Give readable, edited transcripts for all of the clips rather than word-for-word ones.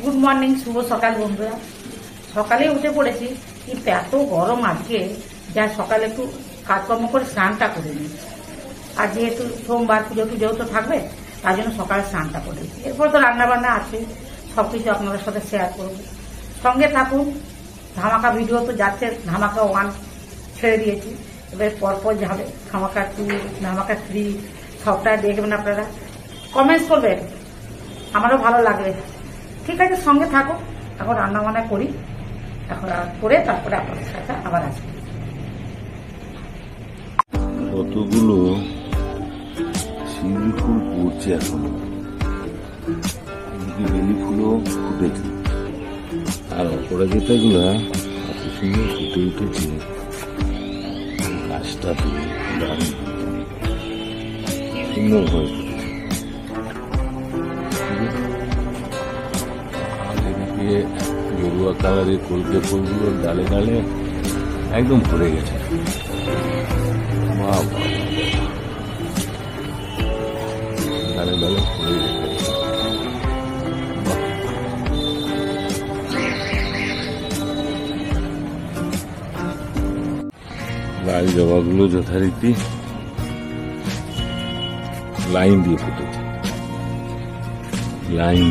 Good morning, শুভ সকাল বন্ধুরা। সকালে উঠে পড়েছি, কিন্তু এত গরম আজকে যা সকালে একটু কাজকর্ম করে স্নানটা করে নিয়েছি। আর যেহেতু সোমবার পুজো টুজোও তো থাকবে, তার জন্য সকালে স্নানটা করে নিয়েছি। এরপর তো রান্নাবান্না আছে, সবকিছু আপনাদের সাথে শেয়ার করবো, সঙ্গে থাকুন। ধামাকা ভিডিও তো যাচ্ছে, ধামাকা 1 ছেড়ে দিয়েছি, এবার পরপর যাবে ধামাকা 2, ধামাকা 3, সবটাই দেখবেন আপনারা, কমেন্টস করবেন, আমারও ভালো লাগবে। ঠিক আছে, সঙ্গে থাকো। এখন রান্না বান্না করি, এখন করে তারপরে আপনাদের সাথে আবার আসবো। কতগুলো শিউলি ফুল পড়ছে এখনো, বেলি ফুলও ফুটেছে, আর অপরাজিতা গুলা এত সুন্দর ফুটে উঠেছে। গাছটা দারুণ সুন্দর হয়ে এদিকে গেরুয়া কালারের কলকে ফুলগুলোর ডালে ডালে একদম ভরে গেছে। ডালে ডালে ভরে গেছে। লাল জবাগুলো যথারীতি লাইন দিয়ে ফুটেছে, লাইন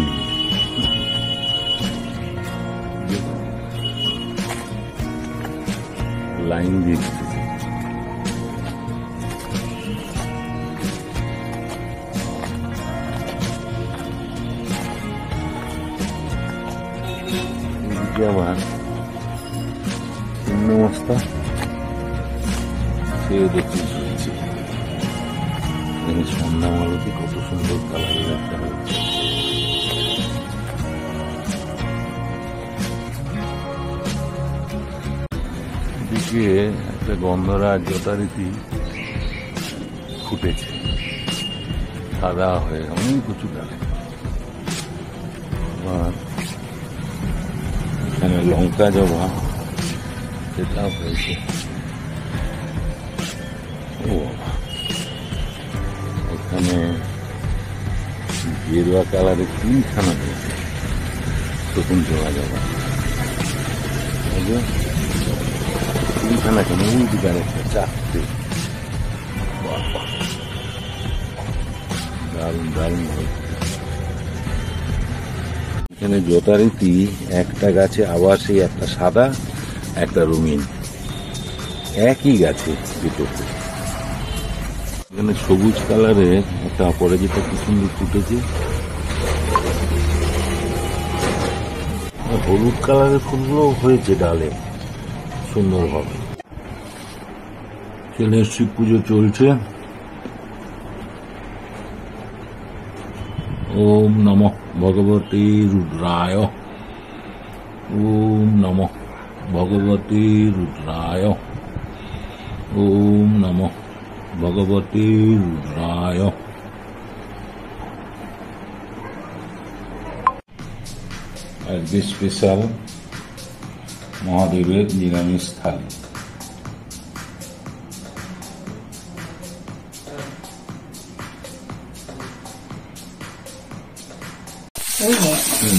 লাইন দিয়ে ফুটেছে। এদিকে আবার শূন্য অবস্থা সে দেখতে চলছে। সন্ধ্যা মালতি কত সুন্দর কালারের একটা হচ্ছে। এদিকে একটা গন্ধরাজ যথারীতি ফুটেছে, সাদা হয়ে অনেক কিছু ডালে। এখানে লঙ্কা জবা সেটাও হয়েছে। এখানে গেরুয়া কালারের 3খানা হয়েছে, তখন জবা জবা 3খানা কেন, দিকে একটা 4টে। দারুণ দারুণ হয়েছে। এখানে যথারীতি একটা গাছে আবার সেই একটা সাদা একটা রঙিন, একই গাছে দুটো। এখানে সবুজ কালারের একটা অপরাজিতা কি সুন্দর ফুটেছে। হলুদ কালারের ফুলগুলো হয়েছে ডালে সুন্দরভাবে। ছেলের শিব পুজো চলছে। ওম নমঃ ভগবতে রুদ্রায়, ওম নমঃ ভগবতে রুদ্রায়, ওম নমঃ ভগবতে রুদ্রায়। আজকে স্পেশাল মহাদেবের নিরামিষ থালি।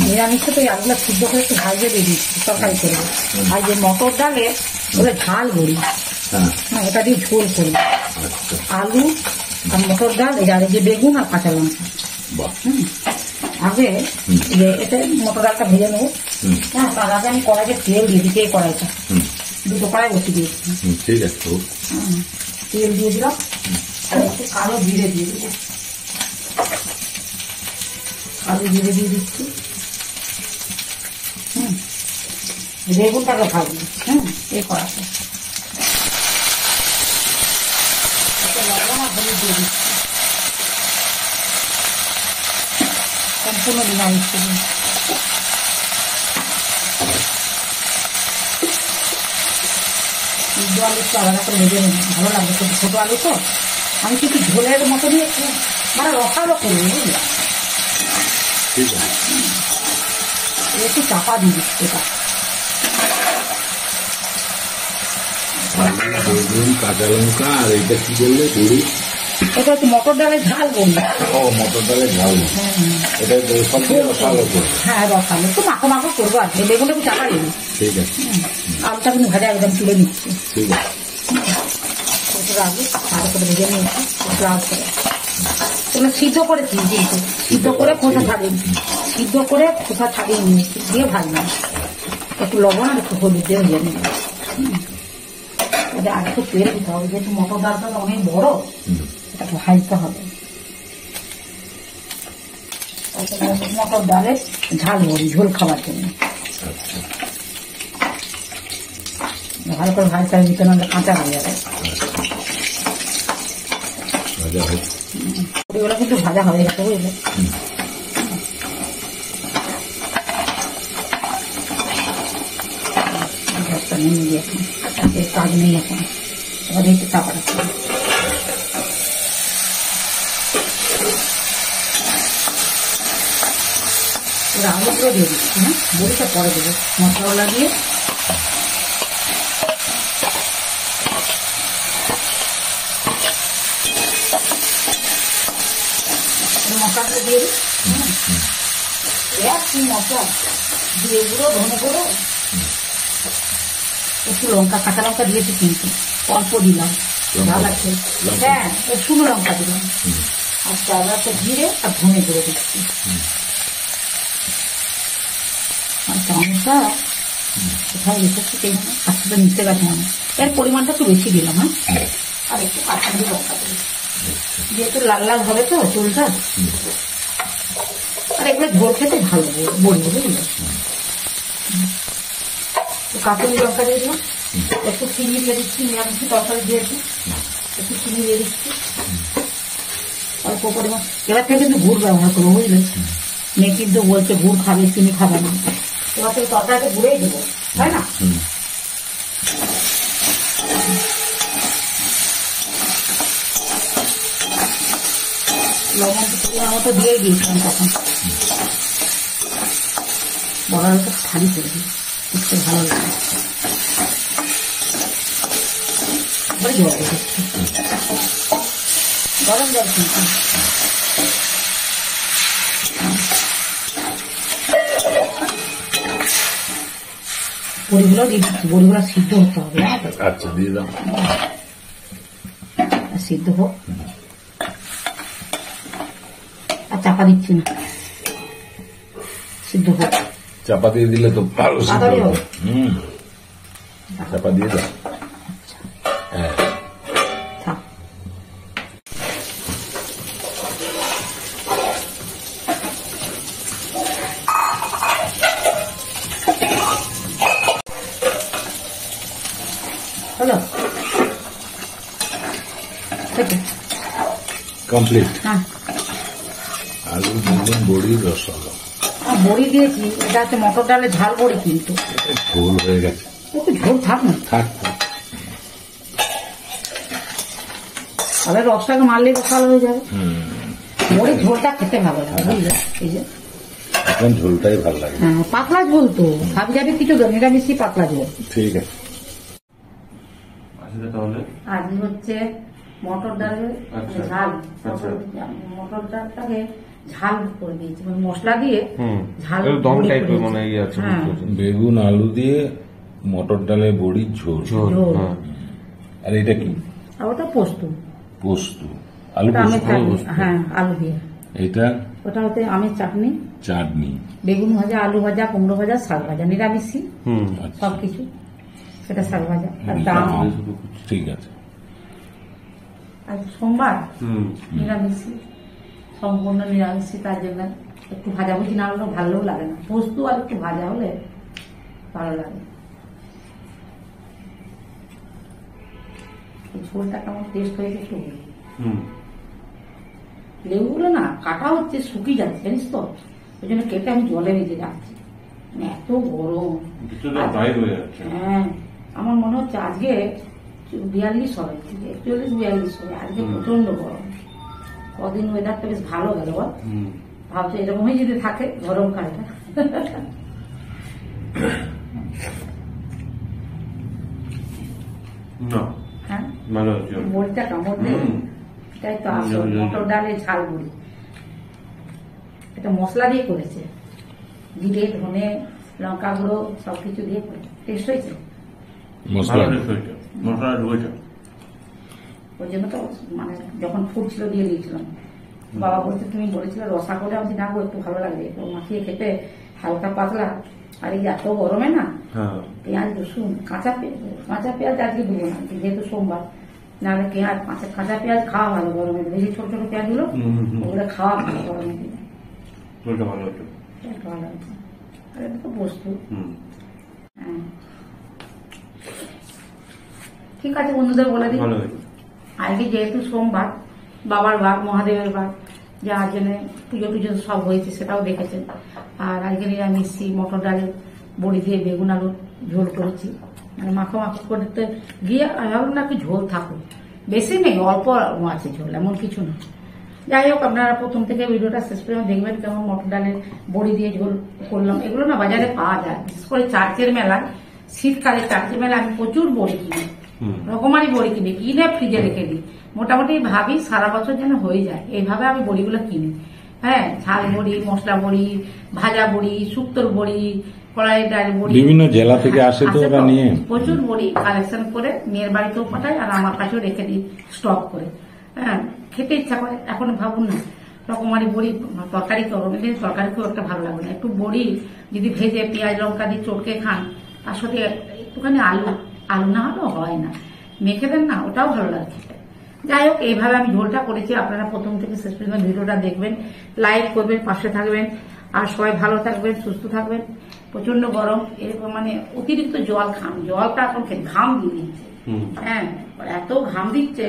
নিরামিষে তো আলুগুলো সিদ্ধ করে একটু ভাজে দিয়ে দিচ্ছি, তরকারি করবো। আর যে মটর ডালে ওগুলো ঝাল করি, ওটা দিয়ে ঝোল করি। আলু আর মটর ডাল, আর যে বেগুন আর কাঁচা লঙ্কা। আগে এতে মটর ডালটা ভেজে নেবো। হ্যাঁ, তার আগে আমি কড়াইতে তেল দিয়ে দিচ্ছি। এই কড়াইটা দুটো কড়াই বসে দিয়েছি। ঠিক আছে, তেল দিয়ে দিলাম, আর একটু কালো জিরে দিয়ে দিচ্ছি। কালো জিরে দিয়ে দিচ্ছি। বেগুনটাকে ভাজবো। এই কড়াইতে লবণ আর হলুদ দিয়ে দিচ্ছি। সম্পূর্ণ নিরামিষ করুন। সিদ্ধ আলু একটু আলাদা করে ভেজে নেব, ভালো লাগবে। ছোট আলু তো আমি কিছু ঝোলের মতো দিয়ে মানে রসালো করবো, বুঝলাম। একটু চাপা দিয়ে দিচ্ছি। এটা বেগুন, কাঁচা লঙ্কা আর এইটা কি বললে, এটা হচ্ছে মটর ডালের ঝাল বলবো। ও মটর ডালের ঝাল, এটা সব দিয়ে রসালো করবে। হ্যাঁ রসালো একটু মাখো মাখো করবো আর কি, বেগুনটা একটু চাপা দিবি। ঠিক আছে, আলুটা কিন্তু ভাজা একদম তুলে নিচ্ছি। ঠিক আছে। আগে ভালো করে ভেজে নিয়েছি লাল করে। এগুলো সিদ্ধ করেছি কিন্তু, সিদ্ধ করে খোসা ছাড়িয়ে সিদ্ধ করে খোসা ছাড়িয়ে নিয়েছি, দিয়ে ভাজলাম। একটু লবণ আর একটু হলুদ দিয়ে ভেজে নিলাম। আর একটু তেল দিতে হবে, যেহেতু মটর ডালটা অনেক বড়, এটাকে ভাজতে হবে। মটর ডালের ঝাল বড়ি, ঝোল খাবার জন্য ভালো করে ভাজতে হবে, ভিতরে আমাদের কাঁচা হয়ে যাবে। বড়িগুলো কিন্তু ভাজা হয়ে গেছে বুঝলে। নেই এখন, কাজ নেই এখন, এবার একটু চাপা রাখতে হবে। আলুগুলো দিয়ে দিচ্ছি, হ্যাঁ বড়িটা পরে দেবো, মশলা দিয়ে মশলাটা দিয়ে দিই। একটু মশলা দিয়ে গুঁড়ো, ধনে গুঁড়ো, একটু লঙ্কা, কাঁচা লঙ্কা দিয়েছি কিন্তু অল্প দিলাম, ভালো আছে। হ্যাঁ শুকনো লঙ্কা দিলাম, আর চারটা জিরে আর ধনে গুঁড়ো দিচ্ছি। আর চামচটা কোথায় রেখেছি কে জানে, আস্তে নিচে গেছে মানে, এর পরিমাণটা একটু বেশি দিলাম। হ্যাঁ আর একটু কাঁচামরি লঙ্কা দিলাম, যেহেতু লাল লাল হবে তো চুলটা। আর এগুলো ঝোল খেতে ভালো বলবো বুঝলো। কাঁচামরি লঙ্কা দিয়ে দিলাম, একটু চিনি দিয়ে দিচ্ছি, নিরামিষ তরকারি দিয়েছি, একটু চিনি দিয়ে দিচ্ছি অল্প পরিমাণ। এবার থেকে কিন্তু গুড় ব্যবহার করবো বুঝলে, মেয়ে কিন্তু বলছে গুড় খাবে, চিনি খাবে না। এবার থেকে তরকারিতে গুড়েই দেবো, তাই না? লবণ পরিমাণ মতো দিয়েই দিয়েছিলাম তখন। বড় আলুটা খালি করে দিই, দেখতে ভালো লাগে। জল দিচ্ছি, গরম জল কিন্তু। বড়িগুলো দিয়ে দিচ্ছি, বড়িগুলো সিদ্ধ হতে হবে। আচ্ছা দিয়ে দাও, সিদ্ধ হোক। আর চাপা দিচ্ছি না, সিদ্ধ হোক। চাপা দিয়ে দিলে তো ভালো সিদ্ধ তাড়াতাড়ি হবে। হবে। চাপা দিয়ে দাও। হ্যাঁ থাক। হলো কমপ্লিট। হ্যাঁ আলু বেগুন বড়ির রসালো, বড়ি দিয়েছি, এটা হচ্ছে মটর ডালের ঝাল বড়ি কিন্তু ঝোল হয়ে গেছে। একটু ঝোল থাক না, থাক, তাহলে রসটাকে মারলে রসালো হয়ে যাবে। বড়ির ঝোলটা খেতে ভালো লাগে বুঝলে। এই যে এখন ঝোলটাই ভালো লাগে। হ্যাঁ পাতলা ঝোল তো ভাব যাবে কিছু, নিরামিষই পাতলা ঝোল। ঠিক আছে। তাহলে আজ হচ্ছে মটর ডালের ঝাল, মটর ডালটাকে ঝাল করে দিয়েছি, মানে মশলা দিয়ে ঝাল দম টাইপের মনে হয় আছে। বেগুন আলু দিয়ে মটর ডালে বড়ির ঝোল। আর এটা কি? আর ওটা পোস্ত। পোস্ত, আলু আমের পোস্ত। চাটনি, হ্যাঁ আলু দিয়ে। এটা ওটা হচ্ছে আমের চাটনি, চাটনি, বেগুন ভাজা, আলু ভাজা, কুমড়ো ভাজা, শাক ভাজা, নিরামিষই আচ্ছা। সবকিছু। সেটা শাক ভাজা আর ডাল। ঠিক আছে। আর সোমবার নিরামিষই, সম্পূর্ণ নিরামিষই, তার জন্য একটু ভাজাভুজি না হলেও ভালোও লাগে না। পোস্ত আর একটু ভাজা হলে ভালো লাগে। ঝোলটা কেমন টেস্ট হয়েছে একটু বলি। লেবুগুলো না কাটা হচ্ছে, শুকিয়ে যাচ্ছে জানিস তো, ওই জন্য কেটে আমি জলে ভেজে রাখছি, মানে এত গরম। হ্যাঁ আমার মনে হচ্ছে আজকে 42 হবে, 41-42 হবে, আজকে প্রচন্ড গরম। কদিন ওয়েদারটা বেশ ভালো গেল, বল ভাবছো এরকমই যদি থাকে গরমকালটা। হ্যাঁ বলটা কামড় দেয়, এটাই তো আসল মটর ডালের ঝাল বড়ি। এটা মশলা দিয়ে করেছে, জিরে ধনে লঙ্কা গুঁড়ো সবকিছু দিয়ে করে। টেস্ট হয়েছে? মশলা ওই জন্য তো মানে যখন ফুটছিল দিয়ে দিয়েছিলাম। বাবা বলছে তুমি বলেছিলে রসা করে, আমি না গো একটু ভালো লাগবে, তো মাখিয়ে খেতে হালকা পাতলা। আর এই এত গরমে না পেঁয়াজ রসুন কাঁচা পেঁয়াজ আজকে দেবো না, যেহেতু সোমবার, নাহলে পেঁয়াজ কাঁচা পেঁয়াজ খাওয়া ভালো গরমে, বেশি ছোট ছোট পেঁয়াজ গুলো ওগুলো খাওয়া ভালো গরমের দিনে। ভালো হচ্ছে আর এটা তো বস্তু। হ্যাঁ ঠিক আছে বন্ধুদের বলে দিই, আজকে যেহেতু সোমবার, বাবার বার, মহাদেবের বার, যার জন্য পুজো টুজো সব হয়েছে সেটাও দেখেছেন। আর আজকে নিরামিষি মটর ডালের বড়ি দিয়ে বেগুন আলুর ঝোল করেছি, মানে মাখো মাখো করতে গিয়ে ভাবলাম না কি ঝোল থাকুক, বেশি নেই অল্প আছে ঝোল, এমন কিছু না। যাই হোক আপনারা প্রথম থেকে ভিডিওটা শেষ পর্যন্ত দেখবেন কেমন মটর ডালের বড়ি দিয়ে ঝোল করলাম। এগুলো না বাজারে পাওয়া যায়, বিশেষ করে চার্চের মেলায়, শীতকালে চার্চের মেলায় আমি প্রচুর বড়ি কিনি, রকমারি বড়ি কিনে ফ্রিজে রেখে দিই। মোটামুটি ভাবি সারা বছর যেন হয়ে যায়, এইভাবে আমি বড়িগুলো কিনি। হ্যাঁ, ঝাল বড়ি, মশলা বড়ি, ভাজা বড়ি, শুক্তোর বড়ি, কড়াইয়ের ডাল বড়ি, বিভিন্ন জেলা থেকে আসে তো ওরা নিয়ে প্রচুর বড়ি কালেকশন করে মেয়ের বাড়িতেও পাঠায় আর আমার কাছেও রেখে দিই স্টক করে। হ্যাঁ, খেতে ইচ্ছা করে। এখন ভাবুন না রকমারি বড়ি তরকারি করো, তরকারি খুব একটা ভালো লাগবে না, একটু বড়ি যদি ভেজে পেঁয়াজ লঙ্কা দিয়ে চটকে খান, তার সাথে একটুখানি আলু না হলেও হয় না, মেখে দেন না, ওটাও ভালো লাগে খেতে। যাই হোক এইভাবে আমি ঝোলটা করেছি, আপনারা প্রথম থেকে শেষ পর্যন্ত ভিডিওটা দেখবেন, লাইক করবেন, পাশে থাকবেন, আর সবাই ভালো থাকবেন, সুস্থ থাকবেন। প্রচন্ড গরম, এরকম মানে অতিরিক্ত জলটা এখন ঘাম দিয়ে দিচ্ছে। হ্যাঁ, এত ঘাম দিচ্ছে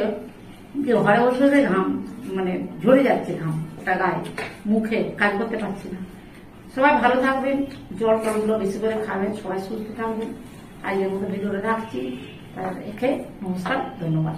যে ঘরে বসে বসে ঘাম মানে ঝরে যাচ্ছে, ঘাম ওটা গায়ে মুখে, কাজ করতে পারছি না। সবাই ভালো থাকবেন, জল টলগুলো বেশি করে খাবেন, সবাই সুস্থ থাকবেন। আজকের মতো ভিডিওটা রাখছি, তার রেখে নমস্কার, ধন্যবাদ।